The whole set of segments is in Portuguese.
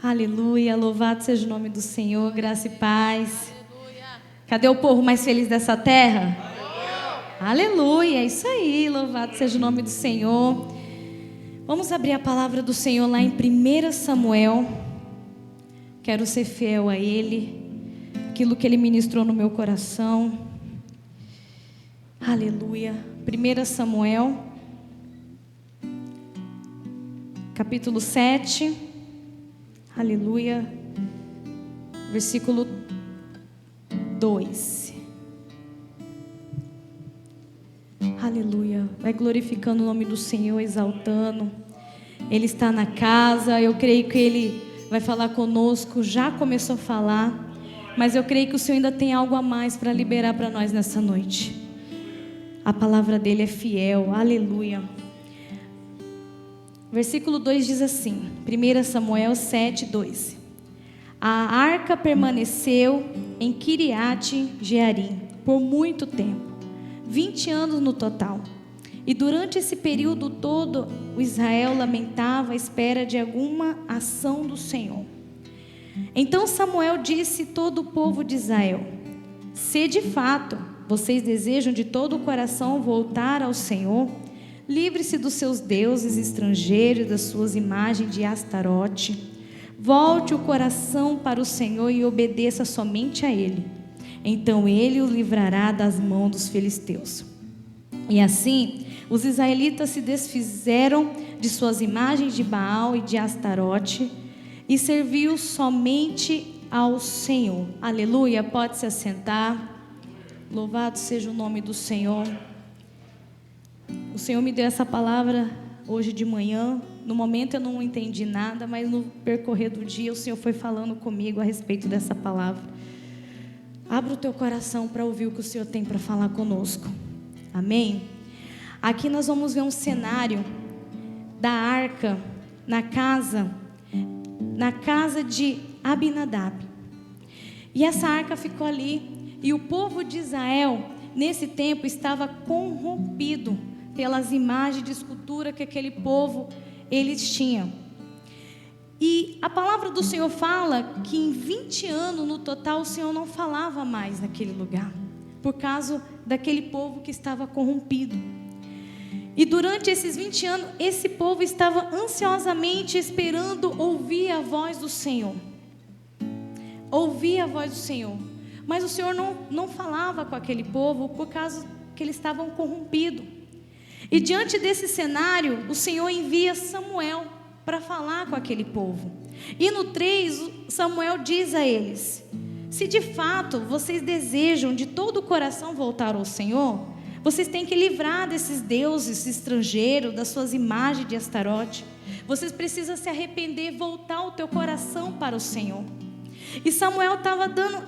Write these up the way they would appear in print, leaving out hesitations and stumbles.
Aleluia, louvado seja o nome do Senhor, graça e paz. Aleluia. Cadê o povo mais feliz dessa terra? Aleluia, é isso aí, louvado seja o nome do Senhor. Vamos abrir a palavra do Senhor lá em 1 Samuel. Quero ser fiel a Ele, aquilo que Ele ministrou no meu coração. Aleluia. 1 Samuel, capítulo 7. Aleluia. Versículo 2. Aleluia. Vai glorificando o nome do Senhor, exaltando. Ele está na casa. Eu creio que Ele vai falar conosco. Já começou a falar. Mas eu creio que o Senhor ainda tem algo a mais para liberar para nós nessa noite. A palavra dele é fiel. Aleluia. Versículo 2 diz assim, 1 Samuel 7, 2. A arca permaneceu em Kiriate Jearim por muito tempo, 20 anos no total. E durante esse período todo, o Israel lamentava à espera de alguma ação do Senhor. Então Samuel disse a todo o povo de Israel: se de fato vocês desejam de todo o coração voltar ao Senhor, livre-se dos seus deuses estrangeiros, das suas imagens de Astarote. Volte o coração para o Senhor e obedeça somente a Ele. Então Ele o livrará das mãos dos filisteus. E assim, os israelitas se desfizeram de suas imagens de Baal e de Astarote e serviu somente ao Senhor. Aleluia, pode se assentar. Louvado seja o nome do Senhor. O Senhor me deu essa palavra hoje de manhã. No momento eu não entendi nada, mas no percorrer do dia o Senhor foi falando comigo a respeito dessa palavra. Abra o teu coração para ouvir o que o Senhor tem para falar conosco. Amém? Aqui nós vamos ver um cenário da arca na casa de Abinadab. E essa arca ficou ali, e o povo de Israel nesse tempo estava corrompido pelas imagens de escultura que aquele povo eles tinham. E a palavra do Senhor fala que em 20 anos no total o Senhor não falava mais naquele lugar, por causa daquele povo que estava corrompido. E durante esses 20 anos esse povo estava ansiosamente esperando ouvir a voz do Senhor. Ouvir a voz do Senhor. Mas o Senhor não falava com aquele povo por causa que eles estavam corrompidos. E diante desse cenário, o Senhor envia Samuel para falar com aquele povo. E no 3, Samuel diz a eles: se de fato vocês desejam de todo o coração voltar ao Senhor, vocês têm que livrar desses deuses estrangeiros, das suas imagens de Astarote. Vocês precisam se arrepender, voltar o teu coração para o Senhor. E Samuel estava dando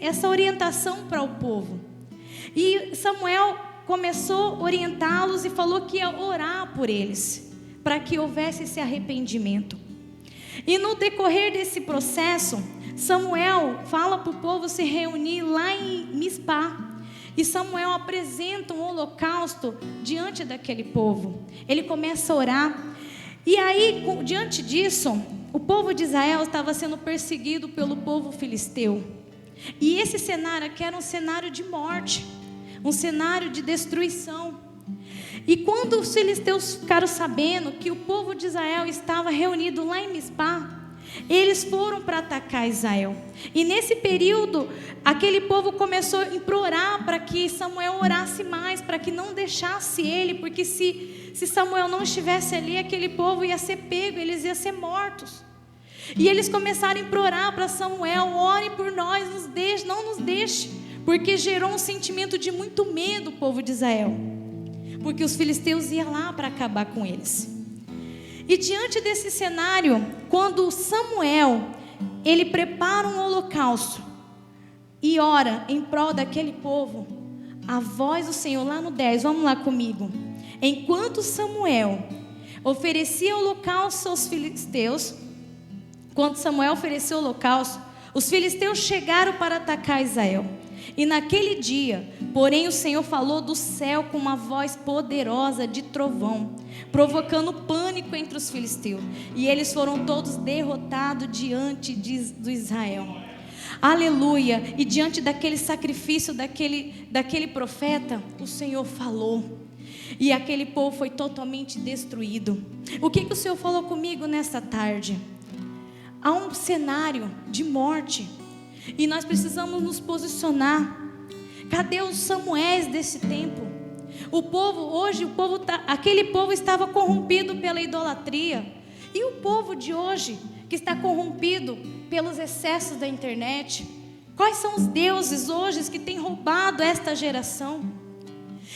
essa orientação para o povo. E Samuel começou a orientá-los e falou que ia orar por eles, para que houvesse esse arrependimento. E no decorrer desse processo, Samuel fala para o povo se reunir lá em Mispá. E Samuel apresenta um holocausto diante daquele povo. Ele começa a orar. E aí, diante disso, o povo de Israel estava sendo perseguido pelo povo filisteu. E esse cenário aqui era um cenário de morte, um cenário de destruição. E quando os filisteus ficaram sabendo que o povo de Israel estava reunido lá em Mispá, eles foram para atacar Israel. E nesse período, aquele povo começou a implorar para que Samuel orasse mais, para que não deixasse ele, porque se Samuel não estivesse ali, aquele povo ia ser pego, eles iam ser mortos. E eles começaram a implorar para Samuel: ore por nós, não nos deixe, porque gerou um sentimento de muito medo o povo de Israel, porque os filisteus iam lá para acabar com eles. E diante desse cenário, quando Samuel, ele prepara um holocausto e ora em prol daquele povo, a voz do Senhor, lá no 10, vamos lá comigo. Enquanto Samuel oferecia holocausto aos filisteus, quando Samuel ofereceu holocausto, os filisteus chegaram para atacar Israel. E naquele dia, Porém o Senhor falou do céu com uma voz poderosa de trovão, provocando pânico entre os filisteus. E eles foram todos derrotados diante do Israel. Aleluia! E diante daquele sacrifício daquele profeta, o Senhor falou. E aquele povo foi totalmente destruído. O que o Senhor falou comigo nessa tarde? Há um cenário de morte. E nós precisamos nos posicionar. Cadê os Samuéis desse tempo? Aquele povo estava corrompido pela idolatria. E o povo de hoje, que está corrompido pelos excessos da internet? Quais são os deuses hoje que têm roubado esta geração?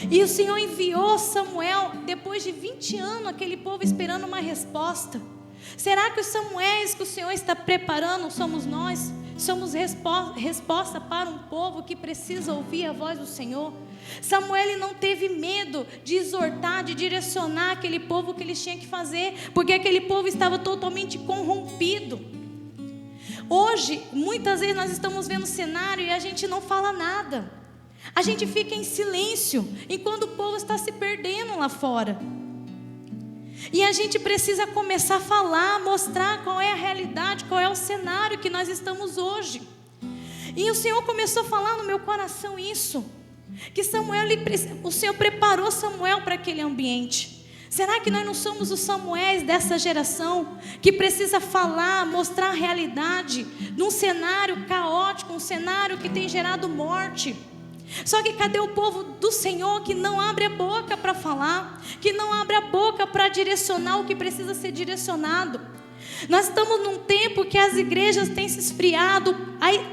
E o Senhor enviou Samuel, depois de 20 anos, aquele povo esperando uma resposta. Será que os Samuéis que o Senhor está preparando somos nós? Somos resposta para um povo que precisa ouvir a voz do Senhor? Samuel ele não teve medo de exortar, de direcionar aquele povo que eles tinham que fazer, porque aquele povo estava totalmente corrompido. Hoje, muitas vezes nós estamos vendo o cenário e a gente não fala nada. A gente fica em silêncio, enquanto o povo está se perdendo lá fora. E a gente precisa começar a falar, mostrar qual é a realidade, qual é o cenário que nós estamos hoje. E o Senhor começou a falar no meu coração isso, que o Senhor preparou Samuel para aquele ambiente. Será que nós não somos os Samuéis dessa geração, que precisa falar, mostrar a realidade, num cenário caótico, um cenário que tem gerado morte? Só que cadê o povo do Senhor que não abre a boca para falar, que não abre a boca para direcionar o que precisa ser direcionado? Nós estamos num tempo que as igrejas têm se esfriado,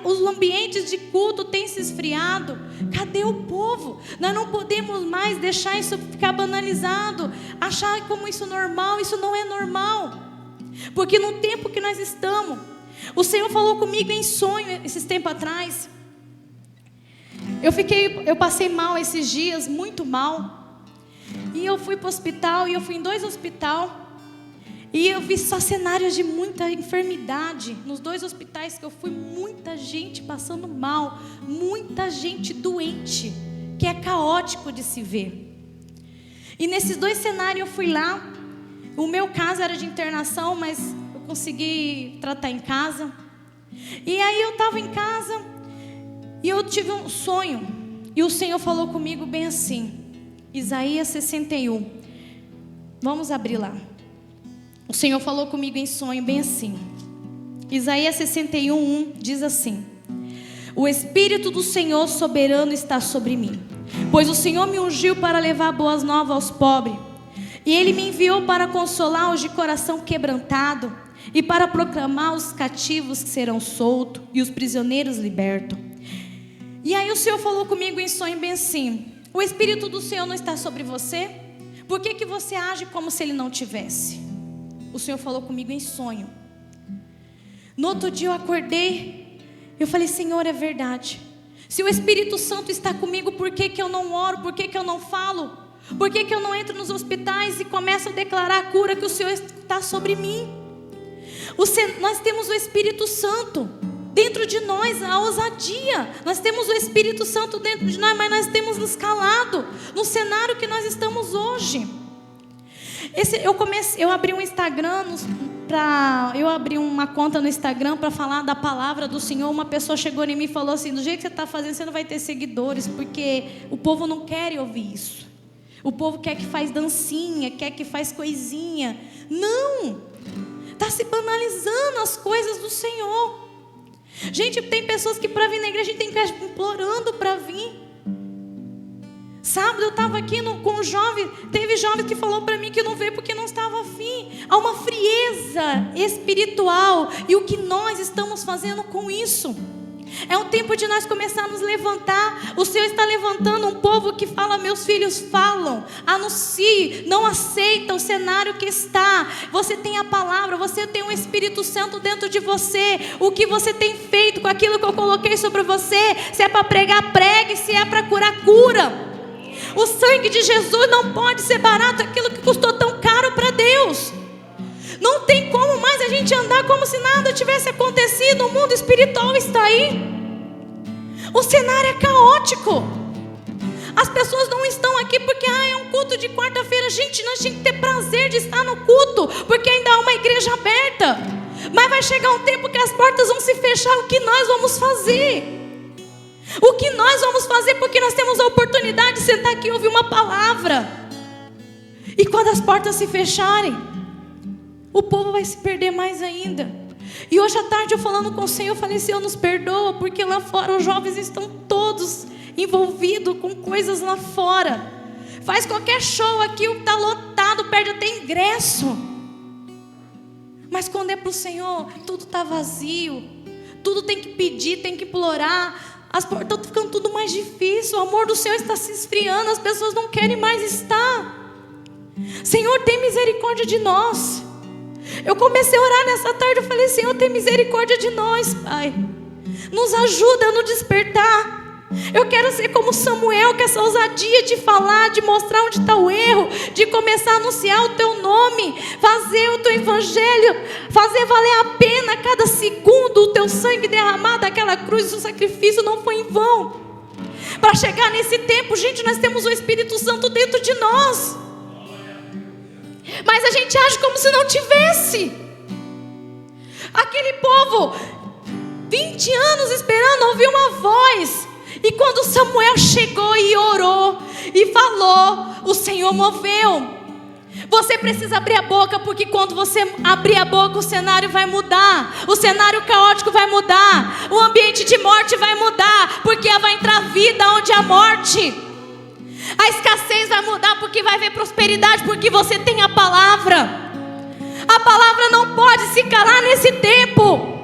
os ambientes de culto têm se esfriado. Cadê o povo? Nós não podemos mais deixar isso ficar banalizado, achar como isso normal. Isso não é normal, porque no tempo que nós estamos, o Senhor falou comigo em sonho esses tempos atrás. Eu passei mal esses dias, muito mal. E eu fui para o hospital, e eu fui em 2 hospitais. E eu vi só cenários de muita enfermidade. Nos 2 hospitais que eu fui, muita gente passando mal, muita gente doente, que é caótico de se ver. E nesses 2 cenários eu fui lá. O meu caso era de internação, mas eu consegui tratar em casa. E aí eu estava em casa e eu tive um sonho. E o Senhor falou comigo bem assim, Isaías 61. Vamos abrir lá. O Senhor falou comigo em sonho bem assim. Isaías 61:1 diz assim: o Espírito do Senhor soberano está sobre mim, pois o Senhor me ungiu para levar boas novas aos pobres. E Ele me enviou para consolar os de coração quebrantado, e para proclamar os cativos que serão soltos, e os prisioneiros libertos. E aí o Senhor falou comigo em sonho bem assim: o Espírito do Senhor não está sobre você? Por que você age como se Ele não tivesse? O Senhor falou comigo em sonho. No outro dia eu acordei, eu falei: Senhor, é verdade. Se o Espírito Santo está comigo, por que eu não oro? Por que eu não falo? Por que eu não entro nos hospitais e começo a declarar a cura, que o Senhor está sobre mim? Nós temos o Espírito Santo dentro de nós, a ousadia. Nós temos o Espírito Santo dentro de nós, mas nós temos nos calado no cenário que nós estamos hoje. Eu abri um Instagram, eu abri uma conta no Instagram para falar da palavra do Senhor. Uma pessoa chegou em mim e falou assim: do jeito que você está fazendo, você não vai ter seguidores, porque o povo não quer ouvir isso. O povo quer que faz dancinha, quer que faz coisinha. Não! Está se banalizando as coisas do Senhor. Gente, tem pessoas que para vir na igreja a gente tem que estar implorando para vir. Sábado eu estava aqui com um jovem, teve jovem que falou para mim que não veio porque não estava afim. Há uma frieza espiritual. E o que nós estamos fazendo com isso? É um tempo de nós começarmos a levantar. O Senhor está levantando um povo que fala: meus filhos falam, anuncie, não aceita o cenário que está. Você tem a palavra, você tem o Espírito Santo dentro de você. O que você tem feito com aquilo que eu coloquei sobre você? Se é para pregar, pregue. Se é para curar, cura. O sangue de Jesus não pode ser barato, aquilo que custou tão caro para Deus. Não tem como mais a gente andar como se nada tivesse acontecido. O mundo espiritual está aí. O cenário é caótico. As pessoas não estão aqui porque é um culto de quarta-feira. Gente, nós tínhamos que ter prazer de estar no culto, porque ainda há uma igreja aberta. Mas vai chegar um tempo que as portas vão se fechar. O que nós vamos fazer? O que nós vamos fazer? Porque nós temos a oportunidade de sentar aqui e ouvir uma palavra. E quando as portas se fecharem, o povo vai se perder mais ainda. E hoje à tarde eu falando com o Senhor, eu falei: Senhor, nos perdoa, porque lá fora os jovens estão todos envolvidos com coisas lá fora. Faz qualquer show aqui, está lotado, perde até ingresso. Mas quando é para o Senhor, tudo está vazio. Tudo tem que pedir, tem que implorar. As portas estão ficando tudo mais difícil. O amor do Senhor está se esfriando. As pessoas não querem mais estar. Senhor, tem misericórdia de nós. Eu comecei a orar nessa tarde. Eu falei: Senhor, tem misericórdia de nós, Pai. Nos ajuda no despertar. Eu quero ser como Samuel, com essa ousadia de falar, de mostrar onde está o erro, de começar a anunciar o teu nome, fazer o teu evangelho, fazer valer a pena cada segundo. O teu sangue derramado, aquela cruz, o sacrifício não foi em vão. Para chegar nesse tempo, gente, nós temos o Espírito Santo dentro de nós, mas a gente age como se não tivesse. Aquele povo, 20 anos esperando ouvir uma voz. E quando Samuel chegou e orou e falou, o Senhor moveu. Você precisa abrir a boca, porque quando você abrir a boca, o cenário vai mudar. O cenário caótico vai mudar. O ambiente de morte vai mudar, porque vai entrar vida onde há morte. A escassez vai mudar, porque vai haver prosperidade, porque você tem a palavra. A palavra não pode se calar nesse tempo.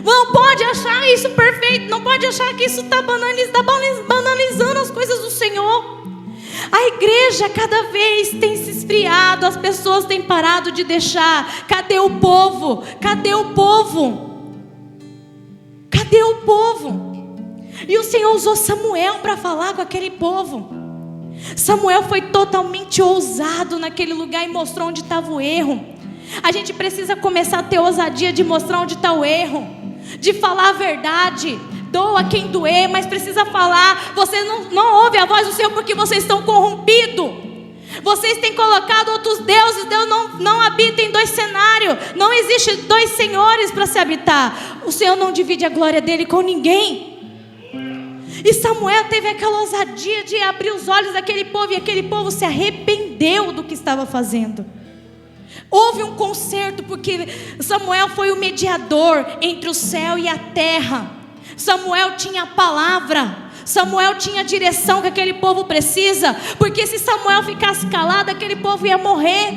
Não pode achar isso perfeito. Não pode achar que isso está banalizando as coisas do Senhor. A igreja cada vez tem se esfriado. As pessoas têm parado de deixar. Cadê o povo? Cadê o povo? Cadê o povo? E o Senhor usou Samuel para falar com aquele povo. Samuel foi totalmente ousado naquele lugar e mostrou onde estava o erro. A gente precisa começar a ter ousadia de mostrar onde está o erro, de falar a verdade. Doa quem doer, mas precisa falar. Você não ouve a voz do Senhor porque vocês estão corrompidos. Vocês têm colocado outros deuses. Deus não habita em dois cenários. Não existe dois senhores para se habitar. O Senhor não divide a glória dele com ninguém. E Samuel teve aquela ousadia de abrir os olhos daquele povo, e aquele povo se arrependeu do que estava fazendo. Houve um conserto, porque Samuel foi o mediador entre o céu e a terra. Samuel tinha a palavra. Samuel tinha a direção que aquele povo precisa. Porque se Samuel ficasse calado, aquele povo ia morrer.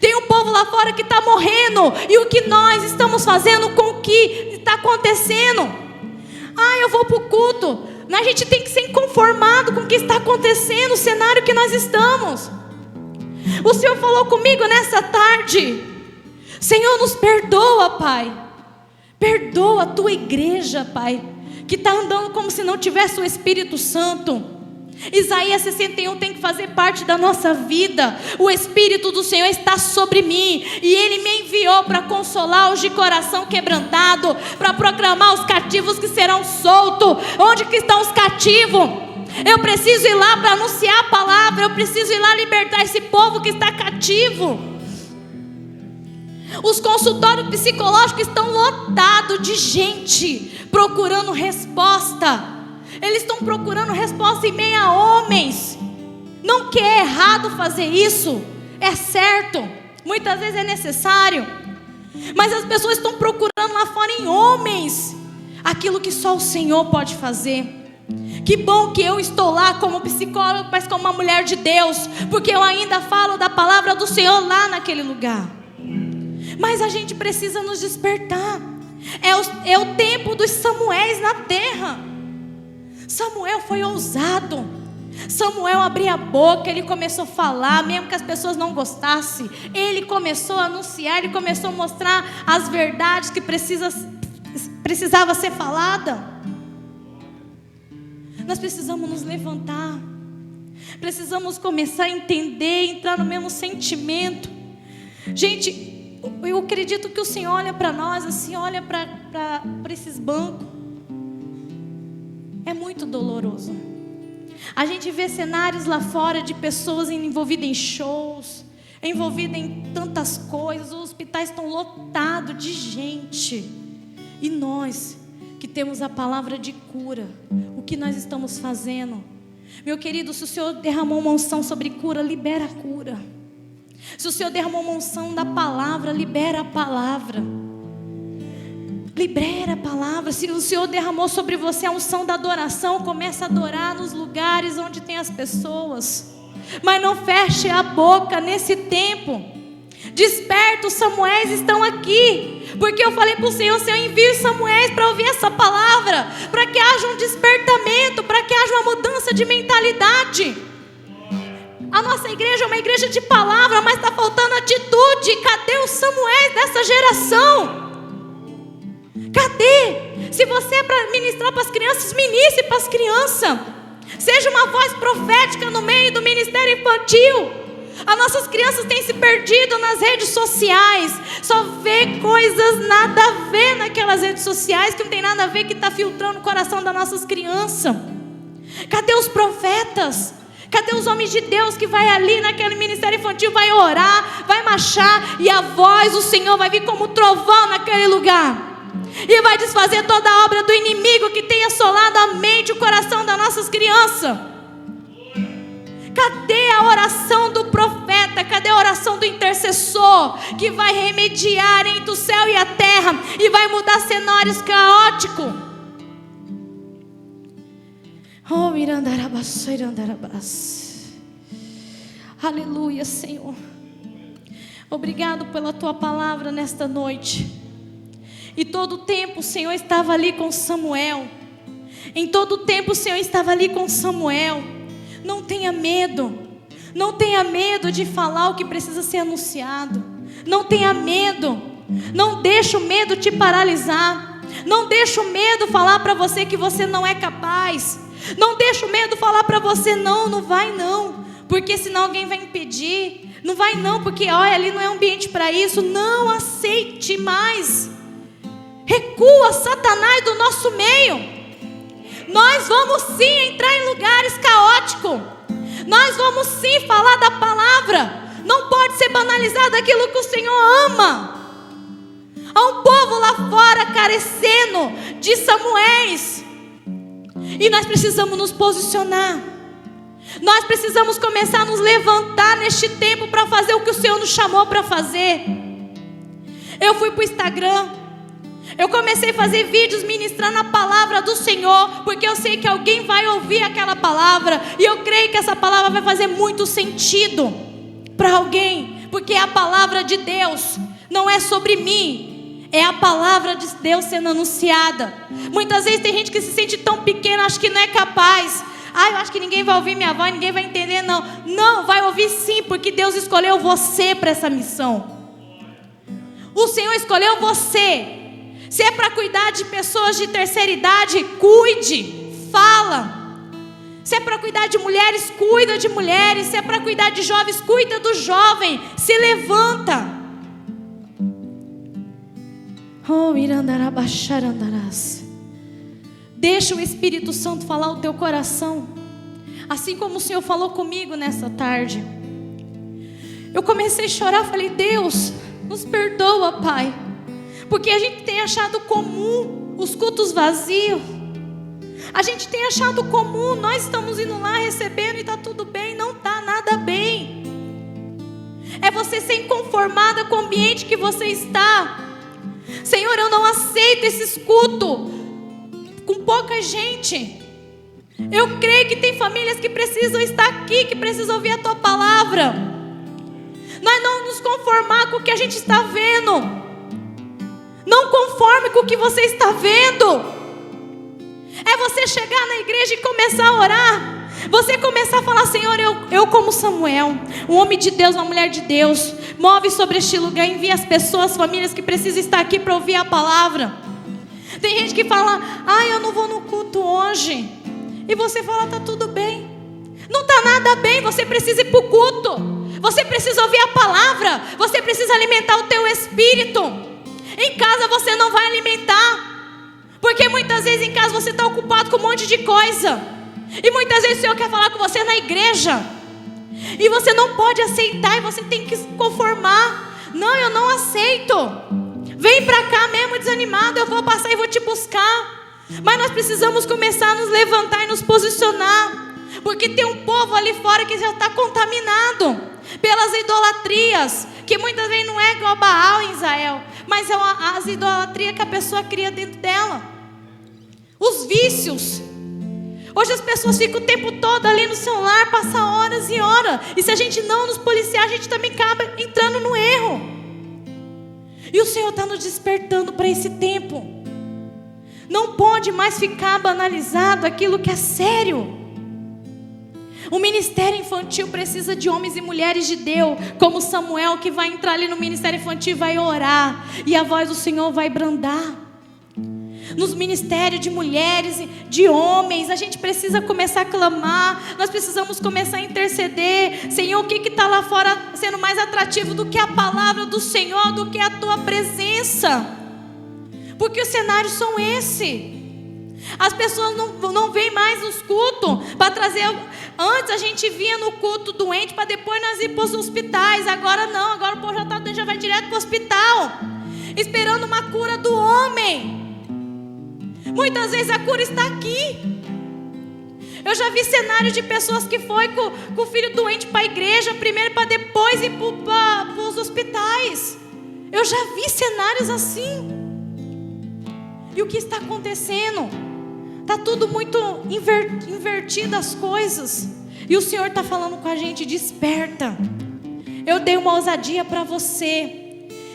Tem um povo lá fora que está morrendo. E o que nós estamos fazendo com o que está acontecendo? Eu vou para o culto. A gente tem que ser inconformado com o que está acontecendo, o cenário que nós estamos. O Senhor falou comigo nessa tarde: Senhor, nos perdoa, Pai. Perdoa a tua igreja, Pai, que está andando como se não tivesse o Espírito Santo. Isaías 61 tem que fazer parte da nossa vida. O Espírito do Senhor está sobre mim, e Ele me enviou para consolar os de coração quebrantado, para proclamar os cativos que serão soltos. Onde que estão os cativos? Eu preciso ir lá para anunciar a palavra. Eu preciso ir lá libertar esse povo que está cativo. Os consultórios psicológicos estão lotados de gente procurando resposta. Eles estão procurando resposta em meio a homens. Não que é errado fazer isso, é certo, muitas vezes é necessário. Mas as pessoas estão procurando lá fora em homens aquilo que só o Senhor pode fazer. Que bom que eu estou lá como psicóloga, mas como uma mulher de Deus, porque eu ainda falo da palavra do Senhor lá naquele lugar. Mas a gente precisa nos despertar. É o tempo dos Samuéis na terra. Samuel foi ousado. Samuel abria a boca, ele começou a falar, mesmo que as pessoas não gostassem. Ele começou a anunciar, ele começou a mostrar as verdades que precisava ser falada. Nós precisamos nos levantar. Precisamos começar a entender, entrar no mesmo sentimento. Gente, eu acredito que o Senhor olha para nós assim, olha para esses bancos. É muito doloroso. A gente vê cenários lá fora de pessoas envolvidas em shows, envolvidas em tantas coisas. Os hospitais estão lotados de gente. E nós, que temos a palavra de cura, o que nós estamos fazendo? Meu querido, se o Senhor derramou uma unção sobre cura, libera a cura. Se o Senhor derramou uma unção da palavra, libera a palavra. Libera a palavra. Se o Senhor derramou sobre você a unção da adoração, começa a adorar nos lugares onde tem as pessoas. Mas não feche a boca nesse tempo. Desperta, os Samuéis estão aqui. Porque eu falei para o Senhor envia os Samuéis para ouvir essa palavra, para que haja um despertamento, para que haja uma mudança de mentalidade. A nossa igreja é uma igreja de palavra, mas está faltando atitude. Cadê os Samuéis dessa geração? Cadê? Se você é para ministrar para as crianças, ministre para as crianças. Seja uma voz profética no meio do ministério infantil. As nossas crianças têm se perdido nas redes sociais. Só vê coisas nada a ver naquelas redes sociais, que não tem nada a ver, que está filtrando o coração das nossas crianças. Cadê os profetas? Cadê os homens de Deus que vai ali naquele ministério infantil, vai orar, vai marchar, e a voz do Senhor vai vir como trovão naquele lugar? E vai desfazer toda a obra do inimigo que tem assolado a mente e o coração das nossas crianças. Cadê a oração do profeta? Cadê a oração do intercessor? Que vai remediar entre o céu e a terra e vai mudar cenários caóticos. Oh, mirandarabas, mirandarabas. Aleluia, Senhor. Obrigado pela tua palavra nesta noite. E todo o tempo o Senhor estava ali com Samuel. Em todo o tempo o Senhor estava ali com Samuel. Não tenha medo. Não tenha medo de falar o que precisa ser anunciado. Não tenha medo. Não deixe o medo te paralisar. Não deixe o medo falar para você que você não é capaz. Não deixe o medo falar para você, não vai não. Porque senão alguém vai impedir. Não vai não, porque olha, ali não é ambiente para isso. Não aceite mais. Recua Satanás do nosso meio. Nós vamos sim entrar em lugares caóticos. Nós vamos sim falar da palavra. Não pode ser banalizado aquilo que o Senhor ama. Há um povo lá fora carecendo de Samuéis. E nós precisamos nos posicionar. Nós precisamos começar a nos levantar neste tempo para fazer o que o Senhor nos chamou para fazer. Eu fui para o Instagram. Eu comecei a fazer vídeos ministrando a palavra do Senhor, porque eu sei que alguém vai ouvir aquela palavra, e eu creio que essa palavra vai fazer muito sentido para alguém, porque é a palavra de Deus, não é sobre mim, é a palavra de Deus sendo anunciada. Muitas vezes tem gente que se sente tão pequena, acha que não é capaz. Eu acho que ninguém vai ouvir minha voz, ninguém vai entender. Não, vai ouvir sim, porque Deus escolheu você para essa missão. O Senhor escolheu você. Se é para cuidar de pessoas de terceira idade, cuide, fala. Se é para cuidar de mulheres, cuida de mulheres. Se é para cuidar de jovens, cuida do jovem. Se levanta. Oh, irandarabaxarandarás. Deixa o Espírito Santo falar o teu coração. Assim como o Senhor falou comigo nessa tarde. Eu comecei a chorar, falei, Deus, nos perdoa, Pai. Porque a gente tem achado comum os cultos vazios. A gente tem achado comum, nós estamos indo lá recebendo e está tudo bem. Não está nada bem. É você ser inconformada com o ambiente que você está. Senhor, eu não aceito esses cultos com pouca gente. Eu creio que tem famílias que precisam estar aqui, que precisam ouvir a tua palavra. Nós não nos conformar com o que a gente está vendo. Não conforme com o que você está vendo. É você chegar na igreja e começar a orar. Você começar a falar, Senhor, eu como Samuel, um homem de Deus, uma mulher de Deus, move sobre este lugar, envia as pessoas, as famílias que precisam estar aqui para ouvir a palavra. Tem gente que fala, eu não vou no culto hoje. E você fala, tá tudo bem. Não está nada bem, você precisa ir para o culto. Você precisa ouvir a palavra. Você precisa alimentar o teu espírito. Em casa você não vai alimentar, porque muitas vezes em casa você está ocupado com um monte de coisa. E muitas vezes o Senhor quer falar com você na igreja, e você não pode aceitar, e você tem que se conformar. Não, eu não aceito. Vem para cá mesmo desanimado, eu vou passar e vou te buscar. Mas nós precisamos começar a nos levantar e nos posicionar, porque tem um povo ali fora que já está contaminado pelas idolatrias, que muitas vezes não é igual Baal em Israel, mas é as idolatrias que a pessoa cria dentro dela. Os vícios. Hoje as pessoas ficam o tempo todo ali no celular, passam horas e horas. E se a gente não nos policiar, a gente também acaba entrando no erro. E o Senhor está nos despertando para esse tempo. Não pode mais ficar banalizado aquilo que é sério. O ministério infantil precisa de homens e mulheres de Deus, como Samuel, que vai entrar ali no ministério infantil e vai orar, e a voz do Senhor vai brandar. Nos ministérios de mulheres, de homens, a gente precisa começar a clamar. Nós precisamos começar a interceder. Senhor, o que está lá fora sendo mais atrativo do que a palavra do Senhor, do que a tua presença? Porque os cenários são esses. As pessoas não vêm mais nos cultos para trazer. Antes a gente vinha no culto doente para depois nós ir para os hospitais. Agora não, agora o povo já está doente, já vai direto para o hospital, esperando uma cura do homem. Muitas vezes a cura está aqui. Eu já vi cenários de pessoas que foi com o filho doente para a igreja primeiro, para depois ir para os hospitais. Eu já vi cenários assim. E o que está acontecendo? Está tudo muito invertido as coisas. E o Senhor está falando com a gente: desperta. Eu dei uma ousadia para você.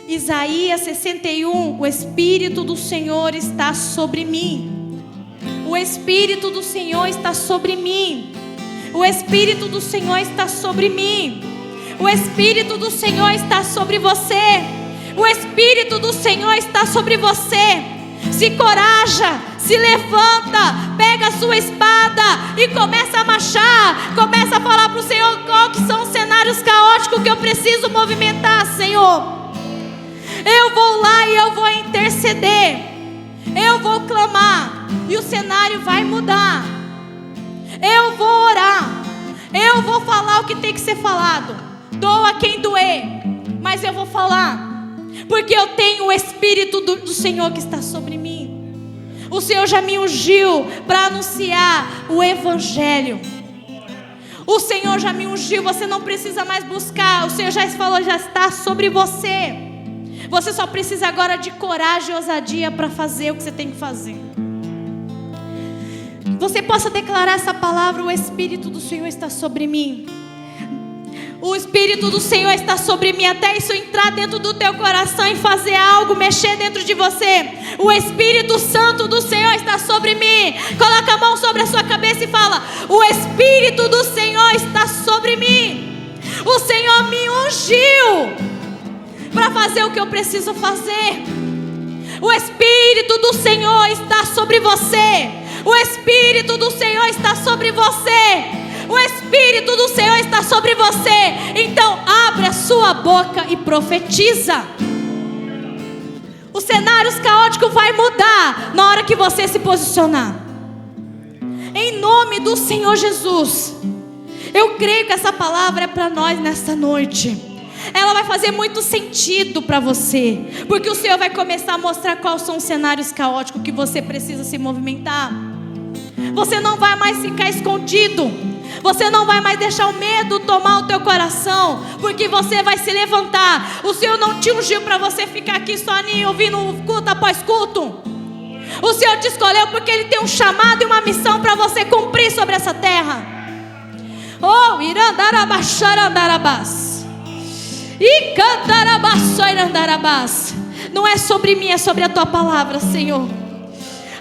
Isaías 61, o Espírito do Senhor está sobre mim. O Espírito do Senhor está sobre mim. O Espírito do Senhor está sobre mim. O Espírito do Senhor está sobre você. O Espírito do Senhor está sobre você. Se coraja, se levanta, pega a sua espada e começa a marchar. Começa a falar para o Senhor qual que são os cenários caóticos que eu preciso movimentar, Senhor. Eu vou lá e eu vou interceder. Eu vou clamar e o cenário vai mudar. Eu vou orar. Eu vou falar o que tem que ser falado. Doa quem doer, mas eu vou falar, porque eu tenho o Espírito do Senhor que está sobre mim. O Senhor já me ungiu para anunciar o Evangelho. O Senhor já me ungiu. Você não precisa mais buscar. O Senhor já falou, já está sobre você. Você só precisa agora de coragem e ousadia para fazer o que você tem que fazer. Você possa declarar essa palavra: o Espírito do Senhor está sobre mim. O Espírito do Senhor está sobre mim. Até isso entrar dentro do teu coração e fazer algo, mexer dentro de você. O Espírito Santo do Senhor está sobre mim. Coloca a mão sobre a sua cabeça e fala: o Espírito do Senhor está sobre mim. O Senhor me ungiu para fazer o que eu preciso fazer. O Espírito do Senhor está sobre você. O Espírito do Senhor está sobre você. O Espírito do Senhor está sobre você. Então abre a sua boca e profetiza. Os cenários caóticos vai mudar na hora que você se posicionar. Em nome do Senhor Jesus. Eu creio que essa palavra é para nós nesta noite. Ela vai fazer muito sentido para você, porque o Senhor vai começar a mostrar quais são os cenários caóticos que você precisa se movimentar. Você não vai mais ficar escondido. Você não vai mais deixar o medo tomar o teu coração, porque você vai se levantar. O Senhor não te ungiu para você ficar aqui só ouvindo culto após culto. O Senhor te escolheu porque Ele tem um chamado e uma missão para você cumprir sobre essa terra. Oh, irandarabaxarandarabás. E cantarabassoirandarabás. Não é sobre mim, é sobre a tua palavra, Senhor.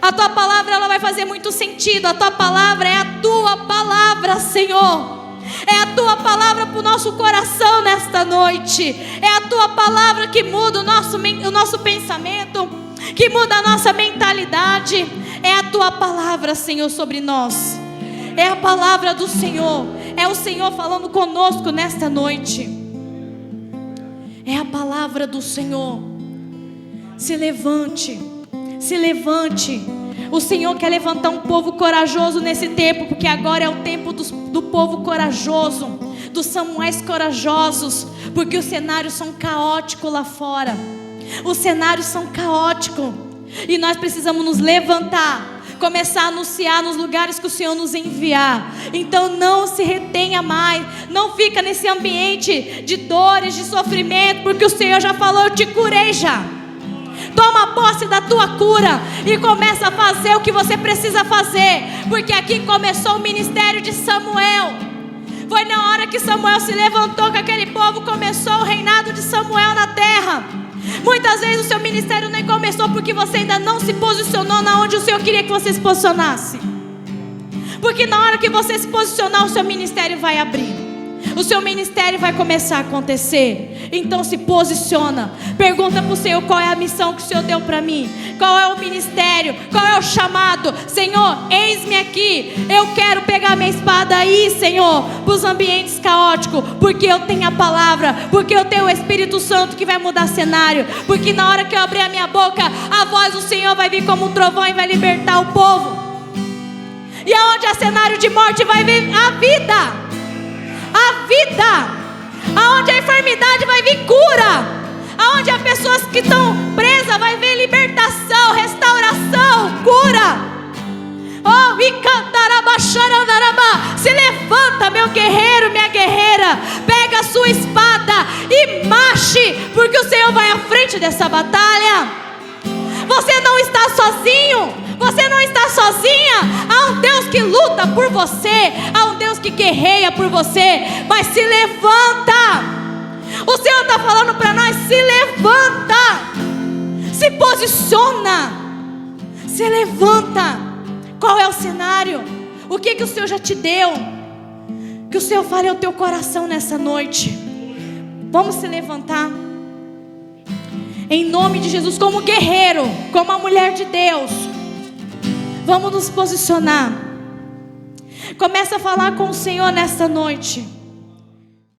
A tua palavra, ela vai fazer muito sentido. A tua palavra é a tua palavra, Senhor. É a tua palavra para o nosso coração nesta noite. É a tua palavra que muda o nosso pensamento, que muda a nossa mentalidade. É a tua palavra, Senhor, sobre nós. É a palavra do Senhor. É o Senhor falando conosco nesta noite. É a palavra do Senhor. Se levante, O Senhor quer levantar um povo corajoso nesse tempo, porque agora é o tempo do povo corajoso, dos Samuéis corajosos, porque os cenários são caóticos lá fora. Os cenários são caóticos e nós precisamos nos levantar, começar a anunciar nos lugares que o Senhor nos enviar. Então não se retenha mais, não fica nesse ambiente de dores, de sofrimento, porque o Senhor já falou: eu te curei já. Toma posse da tua cura e começa a fazer o que você precisa fazer, porque aqui começou o ministério de Samuel. Foi na hora que Samuel se levantou que aquele povo começou o reinado de Samuel na terra. Muitas vezes o seu ministério nem começou porque você ainda não se posicionou na onde o Senhor queria que você se posicionasse. Porque na hora que você se posicionar, o seu ministério vai abrir. O seu ministério vai começar a acontecer. Então se posiciona. Pergunta para o Senhor: qual é a missão que o Senhor deu para mim? Qual é o ministério? Qual é o chamado? Senhor, eis-me aqui. Eu quero pegar minha espada aí, Senhor, para os ambientes caóticos, porque eu tenho a palavra, porque eu tenho o Espírito Santo que vai mudar cenário. Porque na hora que eu abrir a minha boca, a voz do Senhor vai vir como um trovão e vai libertar o povo. E aonde há cenário de morte, vai vir a vida. A vida. Aonde a enfermidade, vai vir cura. Aonde há pessoas que estão presas, vai vir libertação, restauração, cura. Oh, se levanta, meu guerreiro, minha guerreira. Pega a sua espada e marche, porque o Senhor vai à frente dessa batalha. Você não está sozinho. Você não está sozinha. Há um Deus que luta por você. Há um Deus que guerreia por você. Mas se levanta. O Senhor está falando para nós: se levanta. Se posiciona. Se levanta. Qual é o cenário? O que o Senhor já te deu? Que o Senhor fale ao teu coração nessa noite. Vamos se levantar. Em nome de Jesus, como guerreiro, como a mulher de Deus. Vamos nos posicionar. Começa a falar com o Senhor nesta noite.